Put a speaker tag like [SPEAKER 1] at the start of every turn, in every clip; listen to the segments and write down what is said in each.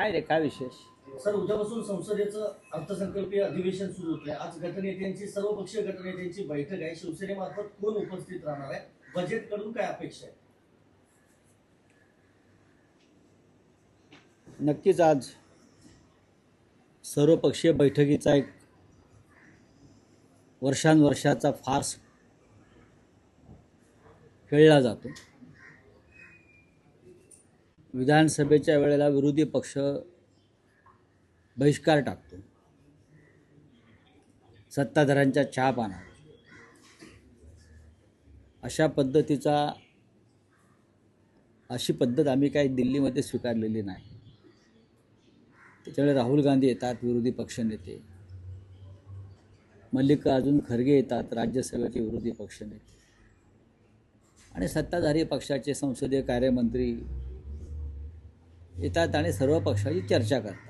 [SPEAKER 1] काय रे, काय विशेष?
[SPEAKER 2] सर, उद्यापासून संसदेचं अर्थसंकल्पीय अधिवेशन सुरू होतंय. आज गटनेत्यांची, सर्वपक्षीय गटनेत्यांची बैठक आहे. शिवसेनेमार्फत कोण उपस्थित राहणार आहे? बजेटकडून काय अपेक्षा आहे?
[SPEAKER 1] नक्कीच आज सर्वपक्षीय बैठकीचा एक वर्षानुवर्षाचा फार्स खेळला जातो. विधानसभेच्या वेळेला विरोधी पक्ष बहिष्कार टाकतो, सत्ताधाऱ्यांच्या चहापानात. अशी पद्धत आम्ही काही दिल्लीमध्ये स्वीकारलेली नाही. त्याच्यामुळे राहुल गांधी येतात, विरोधी पक्षनेते, मल्लिकार्जुन खरगे येतात, राज्यसभेचे विरोधी पक्षनेते, आणि सत्ताधारी पक्षाचे संसदीय कार्यमंत्री येतात आणि सर्व पक्षाची चर्चा करतात.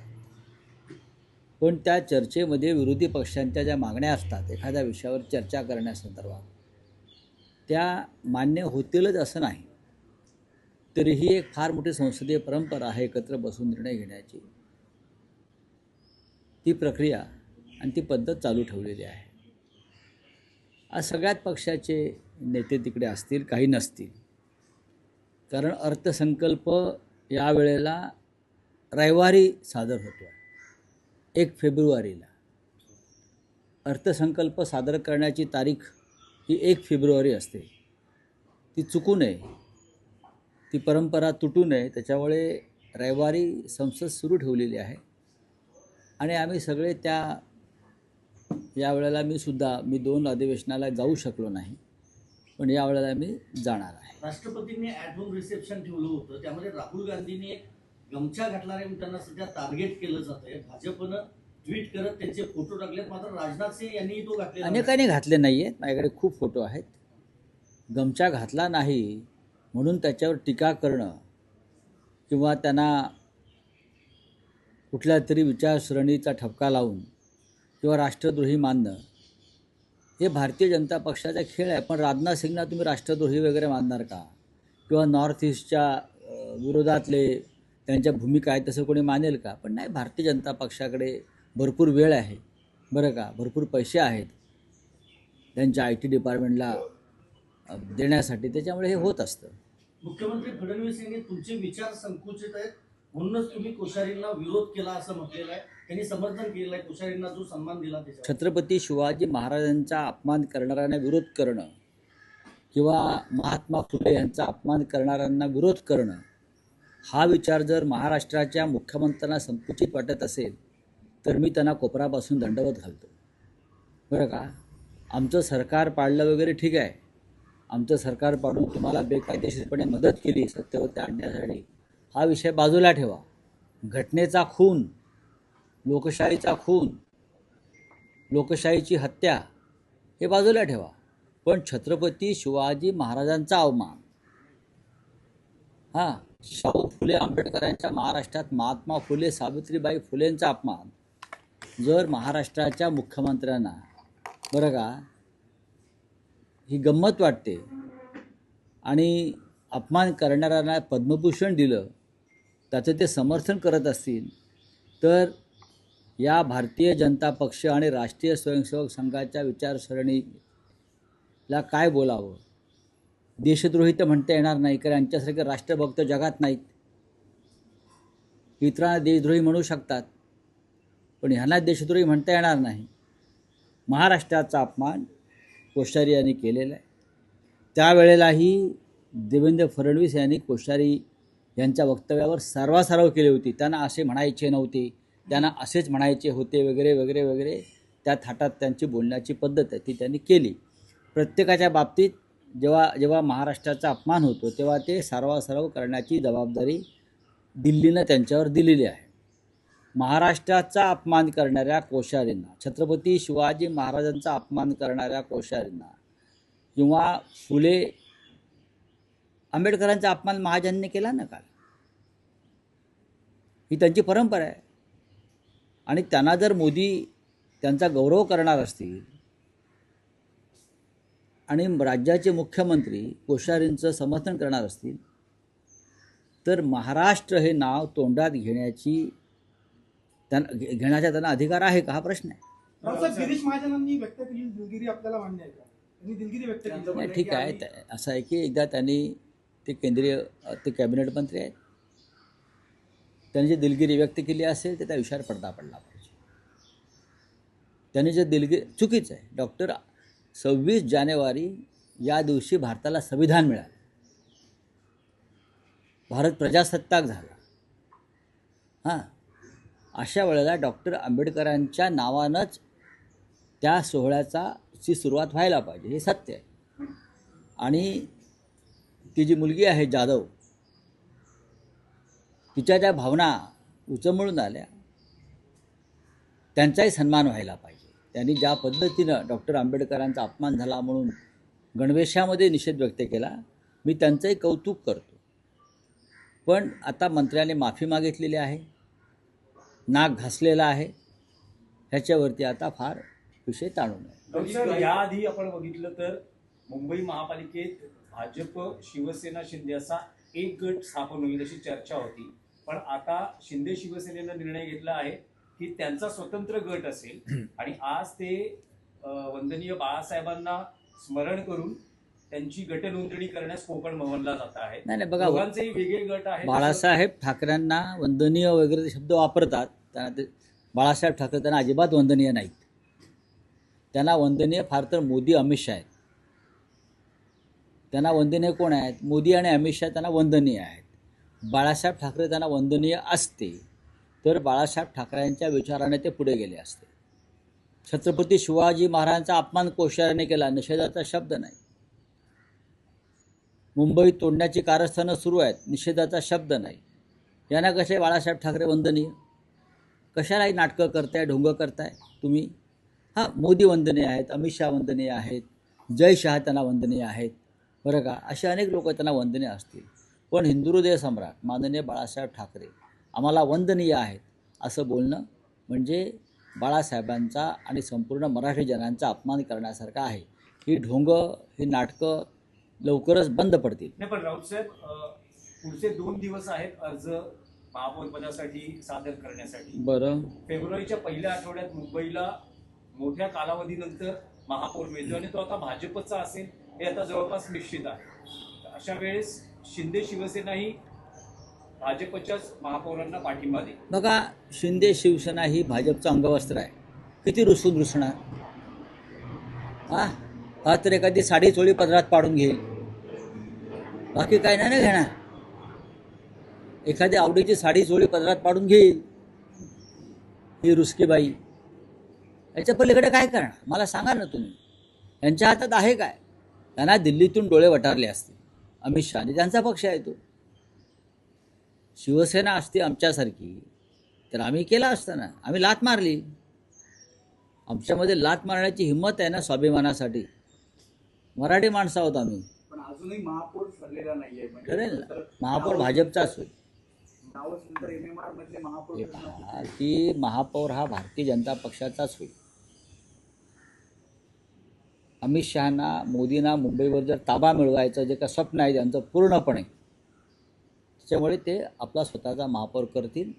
[SPEAKER 1] पण त्या चर्चेमध्ये विरोधी पक्षांच्या ज्या मागण्या असतात एखाद्या विषयावर चर्चा करण्यासंदर्भात, त्या मान्य होतीलच असं नाही. तरीही एक फार मोठी संसदीय परंपरा आहे एकत्र बसून निर्णय घेण्याची. ती प्रक्रिया आणि ती पद्धत चालू ठेवलेली आहे. आज सगळ्याच पक्षाचे नेते तिकडे असतील, काही नसतील, कारण अर्थसंकल्प यावेळेला रविवारी सादर होतो आहे. 1 फेब्रुवारीला अर्थसंकल्प सादर करण्याची तारीख ही 1 फेब्रुवारी असते. ती चुकू नये, ती परंपरा तुटू नये, त्याच्यामुळे रविवारी संसद सुरू ठेवलेली आहे. आणि आम्ही सगळे यावेळेला मी 2 अधिवेशनाला जाऊ शकलो नाही, पण यावेळेला मी जाणार आहे.
[SPEAKER 2] राष्ट्रपतींनी ॲट होम रिसेप्शन ठेवलं होतं, त्यामध्ये राहुल गांधींनी एक गमछा घातणाऱ्या त्यांना सध्या टार्गेट केलं जातंय. भाजपनं ट्विट करत त्यांचे फोटो टाकलेत, मात्र राजनाथ सिंह यांनी तो घातलेला नाही.
[SPEAKER 1] अनेकांनी घातले नाही आहेत, माझ्याकडे खूप फोटो आहेत. गमछा घातला नाही म्हणून त्याच्यावर टीका करणं किंवा त्यांना कुठल्या तरी विचारसरणीचा ठपका लावून किंवा राष्ट्रद्रोही मानणं हे भारतीय जनता पक्षाचा खेळ आहे. पण राजनाथ सिंगना तुम्ही राष्ट्रद्रोही वगैरे मानणार का? किंवा नॉर्थ ईस्टच्या विरोधातले त्यांच्या भूमिका आहेत तसं कोणी मानेल का? पण नाही, भारतीय जनता पक्षाकडे भरपूर वेळ आहे, बरं का, भरपूर पैसे आहेत त्यांच्या IT डिपार्टमेंटला देण्यासाठी. त्याच्यामुळे हे होत असतं.
[SPEAKER 2] मुख्यमंत्री फडणवीस यांनी तुमचे विचार संकुचित आहेत म्हणूनच तुम्ही कोश्यारींना विरोध केला असं म्हटलेलं आहे. त्यांनी समर्थन केलेलं आहे, कोश्यारींना जो सन्मान दिला त्याच्यावर.
[SPEAKER 1] छत्रपती शिवाजी महाराजांचा अपमान करणाऱ्यांना विरोध करणं किंवा महात्मा फुले यांचा अपमान करणाऱ्यांना विरोध करणं, हा विचार जर महाराष्ट्राच्या मुख्यमंत्र्यांना संकुचित वाटत असेल तर मी त्यांना कोपरापासून दंडवत घालतो, बरं का. आमचं सरकार पाडलं वगैरे ठीक आहे, आमचं सरकार पाडून तुम्हाला बेकायदेशीरपणे मदत केली सत्तेवरती आणण्यासाठी, हा विषय बाजूला ठेवा. घटनेचा खून, लोकशाहीचा खून, लोकशाहीची हत्या हे बाजूला ठेवा. पण छत्रपती शिवाजी महाराजांचा अवमान, शाहू फुले आंबेडकरांच्या महाराष्ट्रात महात्मा फुले सावित्रीबाई फुलेंचा अपमान जर महाराष्ट्राच्या मुख्यमंत्र्यांना, बरं का, ही गंमत वाटते आणि अपमान करणाऱ्यांना पद्मभूषण दिलं, त्याचं ते समर्थन करत असतील, तर या भारतीय जनता पक्ष आणि राष्ट्रीय स्वयंसेवक संघाच्या विचारसरणीला काय बोलावं? देशद्रोही तर म्हणता येणार नाही, कारण यांच्यासारखे राष्ट्रभक्त जगात नाहीत. इतरांना देशद्रोही म्हणू शकतात, पण ह्यांना देशद्रोही म्हणता येणार नाही. महाराष्ट्राचा अपमान कोश्यारी यांनी केलेला आहे. त्यावेळेलाही देवेंद्र फडणवीस यांनी कोश्यारी यांच्या वक्तव्यावर सारवासारव केली होती. त्यांना असे म्हणायचे नव्हते, त्यांना असेच म्हणायचे होते वगैरे वगैरे वगैरे. त्या थाटात त्यांची बोलण्याची पद्धत आहे ती त्यांनी केली. प्रत्येकाच्या बाबतीत जेव्हा महाराष्ट्राचा अपमान होतो तेव्हा ते सारवासारव करण्याची जबाबदारी दिल्लीनं त्यांच्यावर दिलेली आहे. महाराष्ट्राचा अपमान करणाऱ्या कोश्यारींना, छत्रपती शिवाजी महाराजांचा अपमान करणाऱ्या कोश्यारींना किंवा फुले आंबेडकरांचा अपमान महाजनने केला ना काल, ही त्यांची परंपरा आहे. आणि त्यांना जर मोदी त्यांचा गौरव करणार असतील आणि राज्याचे मुख्यमंत्री कोश्यारींचं समर्थन करणार असतील तर महाराष्ट्र हे नाव तोंडात घेण्याची घेण्याचा त्यांना अधिकार आहे का, हा प्रश्न आहे.
[SPEAKER 3] रावसाहेब, गिरीश महाजनांनी व्यक्त केलेली दिलगिरी आपल्याला मान्य आहे का? त्यांनी दिलगिरी व्यक्त केली.
[SPEAKER 1] नाही, ठीक आहे. असं आहे की एकदा त्यांनी ते कॅबिनेट मंत्री आहेत, त्यांनी जी दिलगिरी व्यक्त केली असेल तर त्या विषयावर पडदा पडला पाहिजे. त्यांनी जे दिलगिरी चुकीचं आहे. 26 जानेवारी या दिवशी भारताला संविधान मिळालं, भारत प्रजासत्ताक झाला. हां, अशा वेळेला डॉक्टर आंबेडकरांच्या नावानंच त्या सोहळ्याची सुरुवात व्हायला पाहिजे, हे सत्य आहे. आणि ती जी मुलगी आहे जाधव, तिच्या ज्या भावना उचंबळून आल्या, त्यांचाही सन्मान व्हायला पाहिजे. त्यांनी ज्या पद्धतीनं डॉक्टर आंबेडकरांचा अपमान झाला म्हणून गणवेशामध्ये निषेध व्यक्त केला, मी त्यांचंही कौतुक करतो. पण आता मंत्र्याने माफी मागितलेली आहे, नाक घासलेला आहे, ह्याच्यावरती आता फार विषय ताणू नये.
[SPEAKER 4] सर, याआधी आपण बघितलं तर मुंबई महापालिकेत भाजप, शिवसेना, शिंदे असा एक गट स्थापन होईल अशी चर्चा होती. पण आता शिंदे शिवसेनेनं निर्णय घेतला आहे की त्यांचा स्वतंत्र गट असेल आणि आज ते वंदनीय बाळासाहेबांना स्मरण करून त्यांची गट नोंदणी करण्यास कोकण भवनला जात आहे.
[SPEAKER 1] नाही बघा,
[SPEAKER 4] दोघांचेही वेगळे गट आहेत.
[SPEAKER 1] बाळासाहेब ठाकरेंना वंदनीय वगैरे शब्द वापरतात, त्यांना ते बाळासाहेब ठाकरे त्यांना अजिबात वंदनीय नाहीत. त्यांना वंदनीय फार तर मोदी, अमित शहा आहेत. त्यांना वंदनीय कोण आहेत? मोदी आणि अमित शहा त्यांना वंदनीय आहेत. बाळासाहेब ठाकरे त्यांना वंदनीय असते तर बाळासाहेब ठाकरेंच्या विचाराने ते पुढे गेले असते. छत्रपती शिवाजी महाराजांचा अपमान कोश्यारीने केला, निषेधाचा शब्द नाही. मुंबई तोडण्याची कारस्थानं सुरू आहेत, निषेधाचा शब्द नाही. यांना कसे बाळासाहेब ठाकरे वंदनीय? कशालाही नाटकं करताय, ढोंग करताय तुम्ही? हां, मोदी वंदनीय आहेत, अमित शहा वंदनीय आहेत, जय शहा त्यांना वंदनीय आहेत, बरं का? असे अनेक लोक त्यांना वंदनीय असतील. पण हिंदुहृदय सम्राट माननीय बाळासाहेब ठाकरे आम्हाला वंदनीय आहेत असं बोलणं म्हणजे बाळासाहेबांचा आणि संपूर्ण मराठी जनांचा अपमान करण्यासारखं आहे. ही ढोंग, ही नाटकं लवकरच बंद पडतील.
[SPEAKER 4] नाही, पण राऊतसाहेब, पुढचे 2 दिवस आहेत अर्ज महापौरपदासाठी सादर करण्यासाठी.
[SPEAKER 1] बरं,
[SPEAKER 4] फेब्रुवारीच्या पहिल्या आठवड्यात मुंबईला मोठ्या कालावधीनंतर महापौर मिळतो आणि तो आता भाजपचा असेल हे आता जवळपास निश्चित आहे. अशा वेळेस शिंदे शिवसेना ही भाजपच्याच महापौरांना पाठिंबा देईल.
[SPEAKER 1] बघा, शिंदे शिवसेना ही भाजपचं अंगवस्त्र आहे. किती रुसणार? हा तर एखादी साडी चोळी पदरात पाडून घेईल, बाकी काय नाही ना घेणार. एखादी आवडीची साडी चोळी पदरात पाडून घेईल ही रुसकीबाई. याच्या पलीकडे काय करणार मला सांगा ना तुम्ही? यांच्या हातात आहे काय? त्यांना दिल्लीतून डोळे वटारले असते अमित शहाने, त्यांचा पक्ष आहे तो. शिवसेना असती आमच्यासारखी तर आम्ही केलं असतं ना, आम्ही लात मारली. आमच्यामध्ये लात मारण्याची हिंमत आहे ना, स्वाभिमानासाठी. मराठी माणसं आहोत आम्ही.
[SPEAKER 3] पण अजूनही महापौर ठरलेला नाहीये.
[SPEAKER 1] ठरेल ना, महापौर भाजपचाच होईल.
[SPEAKER 3] MMR मधले महापौर
[SPEAKER 1] की महापौर हा भारतीय जनता पक्षाचाच होईल. अमित शहाना, मोदींना मुंबईवर जर ताबा मिळवायचं जे काय स्वप्न आहे त्यांचं पूर्णपणे, त्याच्यामुळे ते आपला स्वतःचा महापौर करतील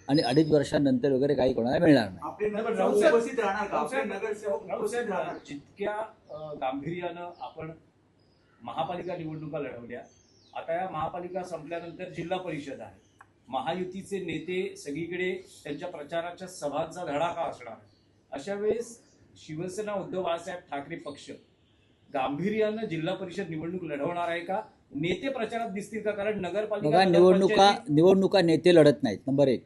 [SPEAKER 1] आणि 2.5 वर्षांनंतर वगैरे काही कोणाला मिळणार नाही.
[SPEAKER 3] आपले
[SPEAKER 4] रावसाहेब-
[SPEAKER 3] उपस्थित राहणार का? आपले नगरसेवक उपस्थित
[SPEAKER 4] राऊतसाहेब,
[SPEAKER 3] राहणार?
[SPEAKER 4] जितक्या गांभीर्यानं आपण महापालिका निवडणुका लढवल्या, आता या महापालिका संपल्यानंतर जिल्हा परिषद आहे. महायुतीचे नेते सगळीकडे त्यांच्या प्रचाराच्या सभांचा धडाका असणार. अशा वेळेस शिवसेना, उद्धव बाळासाहेब ठाकरे पक्ष गांभीर्यानं जिल्हा परिषद निवडणूक लढवणार आहे का? नेते प्रचारात दिसतील का? कारण नगरपालिका,
[SPEAKER 1] बघा, निवडणुका नेते लढत नाहीत. नंबर 1,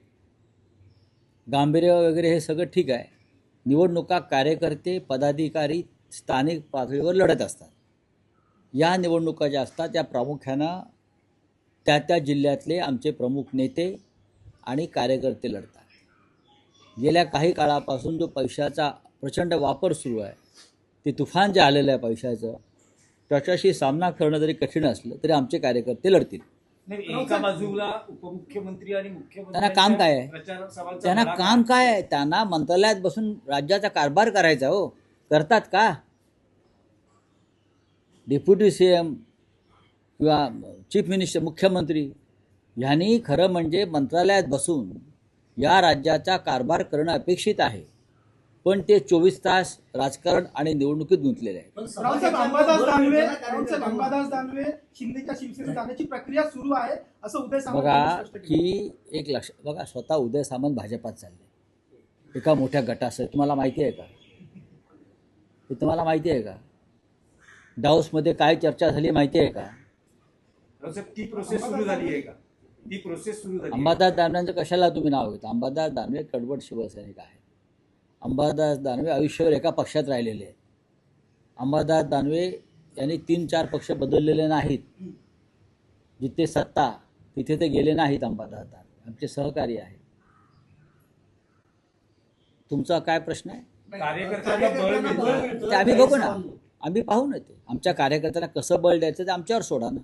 [SPEAKER 1] गांभीर्य वगैरे हे सगळं ठीक आहे. निवडणुका कार्यकर्ते, पदाधिकारी स्थानिक पातळीवर लढत असतात. या निवडणुका ज्या असतात त्या प्रामुख्यानं त्या जिल्ह्यातले आमचे प्रमुख नेते आणि कार्यकर्ते लढतात. गेल्या काही काळापासून जो पैशाचा प्रचंड वापर सुरू आहे, ते तुफान जे आलेलं आहे पैशाचं, त्याच्याशी सामना करणं जरी कठीण असलं तरी आमचे कार्यकर्ते लढतील.
[SPEAKER 4] एका बाजूला उपमुख्यमंत्री आणि मुख्यमंत्री,
[SPEAKER 1] त्यांना काम काय आहे?
[SPEAKER 4] प्रचार सभांचा
[SPEAKER 1] त्यांना
[SPEAKER 4] धडाका.
[SPEAKER 1] काम काय आहे? त्यांना मंत्रालयात बसून राज्याचा कारभार करायचा. हो, करतात का? डेप्युटी CM किंवा चीफ मिनिस्टर, मुख्यमंत्री ह्यांनी खरं म्हणजे मंत्रालयात बसून या राज्याचा कारभार करणं अपेक्षित आहे, पण ते 24 तास राजकारण आणि निवडणुकीत गुंतलेले आहेत.
[SPEAKER 2] पण
[SPEAKER 3] राहुल साहेब,
[SPEAKER 2] सभागृहात
[SPEAKER 3] अंबादास
[SPEAKER 2] बळ
[SPEAKER 3] दानवे
[SPEAKER 2] मिळतं ना
[SPEAKER 3] राहुल साहेब,
[SPEAKER 2] कार्यकर्त्यांना.
[SPEAKER 3] अंबादास दानवे शिंदेच्या शिवसेनेत जाण्याची प्रक्रिया सुरू आहे असं उदय सामंत
[SPEAKER 1] बघा
[SPEAKER 3] यांनी स्पष्ट केलं.
[SPEAKER 1] की एक लक्ष बघा, स्वतः उदय सामंत भाजपात चालले एका मोठ्या गटासह. तुम्हाला माहिती आहे का? हे तुम्हाला माहिती आहे का? डाऊसमध्ये काय चर्चा झाली माहिती आहे का?
[SPEAKER 4] ती प्रोसेस सुरू झाली आहे का? ती प्रोसेस सुरू झाली आहे.
[SPEAKER 1] अंबादास दानवेंचं कशाला तुम्ही नाव घेता? अंबादास दानवे कडवट शिवसैनिक आहे. अंबादास दानवे आयुष्यभर एका पक्षात राहिलेले आहेत. अंबादास दानवे यांनी 3-4 पक्ष बदललेले नाहीत. जिथे सत्ता तिथे ते गेले नाहीत. अंबादास दानवे आमचे सहकारी आहेत. तुमचा काय प्रश्न आहे?
[SPEAKER 4] कार्यकर्त्यांना बळ मिळतं.
[SPEAKER 1] ते आम्ही बघू ना, आम्ही पाहू ना. ते आमच्या कार्यकर्त्यांना कसं बळ द्यायचं ते आमच्यावर सोडा ना.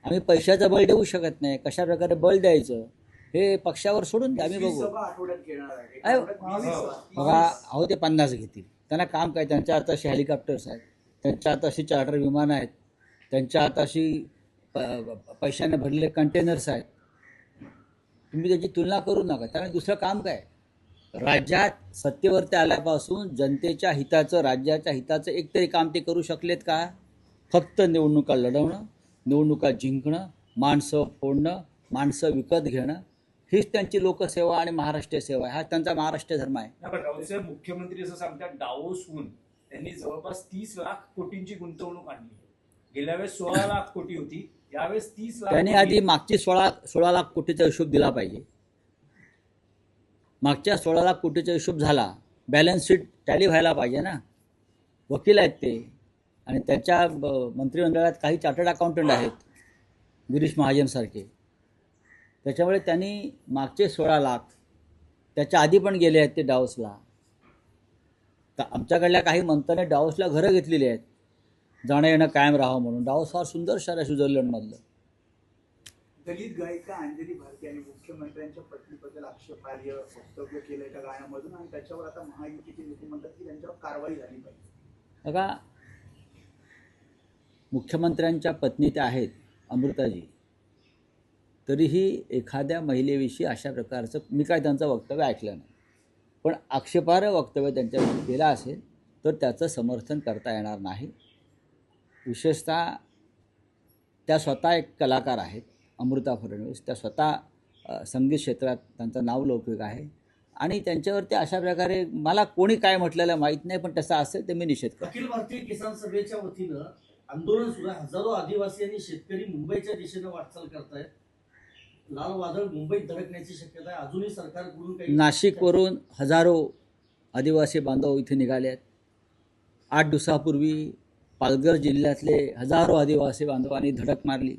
[SPEAKER 1] आम्ही पैशाचं बळ देऊ शकत नाही. कशा प्रकारे बळ द्यायचं हे पक्षावर सोडून द्या, आम्ही बघू. अरे, बघा अहो, ते 50 घेतील. त्यांना काम काय? त्यांच्या हाताशी हेलिकॉप्टर्स आहेत, त्यांच्या हाताशी चार्टर विमानं आहेत, त्यांच्या हाताशी पैशाने भरलेले कंटेनर्स आहेत. तुम्ही त्याची तुलना करू नका. त्यामुळे दुसरं काम काय? राज्यात सत्तेवरती आल्यापासून जनतेच्या हिताचं, राज्याच्या हिताचं एकतरी काम ते करू शकलेत का? फक्त निवडणुका लढवणं, निवडणुका जिंकणं, माणसं फोडणं, माणसं विकत घेणं, हीच त्यांची लोकसेवा आणि महाराष्ट्रीय सेवा आहे. हा त्यांचा महाराष्ट्र धर्म आहे.
[SPEAKER 4] पण राऊतसाहेब, मुख्यमंत्री असं सांगतात डावोसहून त्यांनी जवळपास 30 लाख कोटींची गुंतवणूक आणली. गेल्या वेळेस 16 लाख कोटी होती, यावेळेस 30 लाख
[SPEAKER 1] त्यांनी
[SPEAKER 4] कोटी.
[SPEAKER 1] आधी मागची 16 लाख कोटीचा हिशोब दिला पाहिजे. मागच्या 16 लाख कोटीचा हिशोब झाला, बॅलन्स शीट टॅली व्हायला पाहिजे ना. वकील आहेत ते, आणि त्याच्या मंत्रिमंडळात काही चार्टर्ड अकाउंटंट आहेत, गिरीश महाजनसारखे. त्याच्यामुळे त्यांनी मागचे 16 लाख त्याच्या आधी पण गेले आहेत ते डावसला. तर आमच्याकडल्या काही मंत्र्यांनी डावसला घरं घेतलेली आहेत, जाणं येणं कायम राहावं म्हणून. डावस फार सुंदर शहर आहे स्वित्झर्लंडमधलं.
[SPEAKER 5] दलित गायिका अंजली भारती यांनी मुख्यमंत्र्यांच्या पत्नीबद्दल आक्षेपार्ह वक्तव्य केलं एका गाण्यामधून, आणि त्याच्यावर आता महायुतीचे नेते म्हणतात की त्यांच्यावर कारवाई झाली पाहिजे.
[SPEAKER 1] बघा, मुख्यमंत्र्यांच्या पत्नी त्या आहेत अमृताजी, तरीही एखाद्या महिलेविषयी अशा प्रकारचं मी काय त्यांचं वक्तव्य ऐकलं नाही. पण आक्षेपार्ह वक्तव्य त्यांच्याविषयी केलं असेल तर त्याचं समर्थन करता येणार नाही. विशेषतः त्या स्वतः एक कलाकार आहेत, अमृता फडणवीस. त्या स्वतः संगीत क्षेत्रात त्यांचं नाव लौकिक आहे, आणि त्यांच्यावरती अशा प्रकारे मला कोणी काय म्हटलेलं माहीत नाही, पण तसं असेल तर मी निषेध करतो.
[SPEAKER 2] अखिल भारतीय किसान सभेच्या वतीनं आंदोलन सुरू आहे. हजारो आदिवासी आणि शेतकरी मुंबईच्या दिशेनं वाटचाल करतायत. लाल वादळ मुंबईत धडकण्याची शक्यता आहे. अजूनही सरकारकडून काही
[SPEAKER 1] नाशिकवरून हजारो आदिवासी बांधव इथे निघाले आहेत. 8 दिवसापूर्वी पालघर जिल्ह्यातले हजारो आदिवासी बांधवांनी धडक मारली.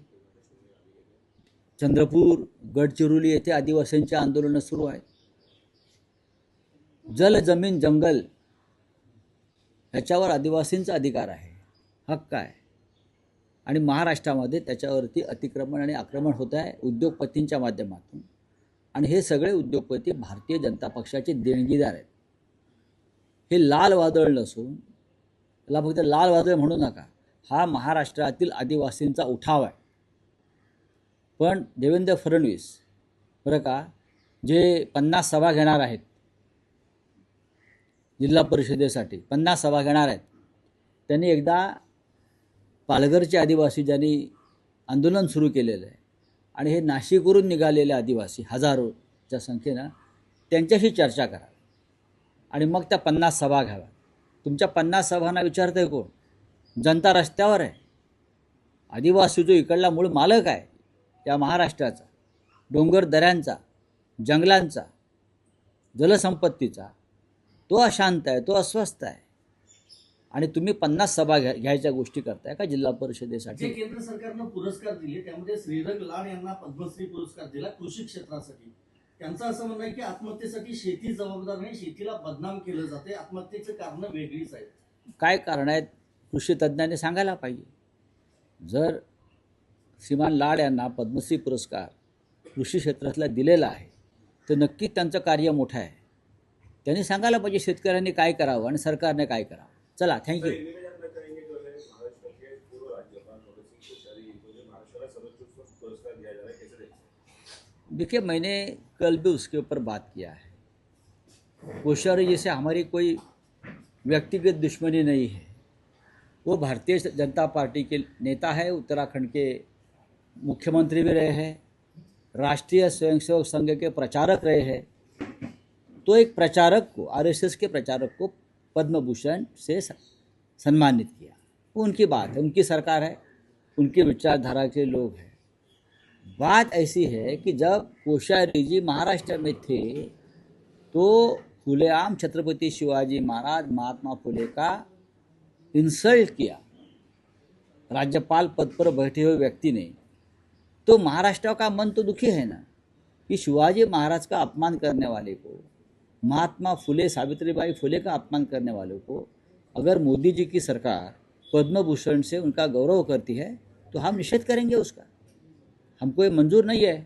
[SPEAKER 1] चंद्रपूर, गडचिरोली येथे आदिवासींची आंदोलनं सुरू आहेत. जल, जमीन, जंगल ह्याच्यावर आदिवासींचा अधिकार आहे, हक्क आहे, आणि महाराष्ट्रामध्ये त्याच्यावरती अतिक्रमण आणि आक्रमण होत आहे उद्योगपतींच्या माध्यमातून. आणि हे सगळे उद्योगपती भारतीय जनता पक्षाचे देणगीदार आहेत. हे लाल वादळ नसून, त्याला फक्त लाल वादळ म्हणू नका, हा महाराष्ट्रातील आदिवासींचा उठाव आहे. पण देवेंद्र फडणवीस बरं का, जे 50 सभा घेणार आहेत जिल्हा परिषदेसाठी, 50 सभा घेणार आहेत, त्यांनी एकदा पालघरचे आदिवासी ज्यांनी आंदोलन सुरू केलेलं आहे, आणि हे नाशिकवरून निघालेले आदिवासी हजारोच्या संख्येनं, त्यांच्याशी चर्चा करा आणि मग त्या 50 सभा घ्याव्या. तुमच्या 50 सभांना विचारतंय कोण? जनता रस्त्यावर आहे. आदिवासी जो इकडला मूळ मालक आहे या महाराष्ट्राचा, डोंगर दऱ्यांचा, जंगलांचा, जलसंपत्तीचा, तो अशांत आहे, तो अस्वस्थ आहे, आणि तुम्ही 50 सभा घ्यायच्या गोष्टी करताय का जिल्हा परिषदेसाठी?
[SPEAKER 2] जे केंद्र सरकारनं पुरस्कार दिले त्यामध्ये श्रीरंग लाड यांना पद्मश्री पुरस्कार दिला कृषी क्षेत्रासाठी. त्यांचं असं म्हणणं आहे की आत्महत्येसाठी शेती जबाबदार नाही, शेतीला बदनाम केलं जाते, आत्महत्येचं कारण वेगळीच आहेत.
[SPEAKER 1] काय कारण आहेत कृषी तज्ज्ञांनी सांगायला पाहिजे. जर श्रीमान लाड यांना पद्मश्री पुरस्कार कृषी क्षेत्रातला दिलेला आहे तर नक्कीच त्यांचं कार्य मोठं आहे. त्यांनी सांगायला पाहिजे शेतकऱ्यांनी काय करावं आणि सरकारने काय करावं. चला, थँक्यू. देखिए, मैंने कल भी उसके ऊपर बात किया है। कोश्यारी जी से हमारी कोई व्यक्तिगत दुश्मनी नहीं है। वो भारतीय जनता पार्टी के नेता है, उत्तराखंड के मुख्यमंत्री भी रहे हैं, राष्ट्रीय स्वयंसेवक संघ के प्रचारक रहे हैं। तो एक प्रचारक को, आरएसएस के प्रचारक को पद्म भूषण से सम्मानित किया, वो उनकी बात है, उनकी सरकार है, उनकी विचारधारा के लोग हैं। बात ऐसी है कि जब कोश्यारी जी महाराष्ट्र में थे तो खुलेआम छत्रपति शिवाजी महाराज, महात्मा फुले का इंसल्ट किया राज्यपाल पद पर बैठे हुए व्यक्ति ने। तो महाराष्ट्र का मन तो दुखी है ना कि शिवाजी महाराज का अपमान करने वाले को, महात्मा फुले, सावित्रीबाई फुले का अपमान करने वालों को अगर मोदी जी की सरकार पद्म भूषण से उनका गौरव करती है तो हम निषेध करेंगे उसका। हमको ये मंजूर नहीं है।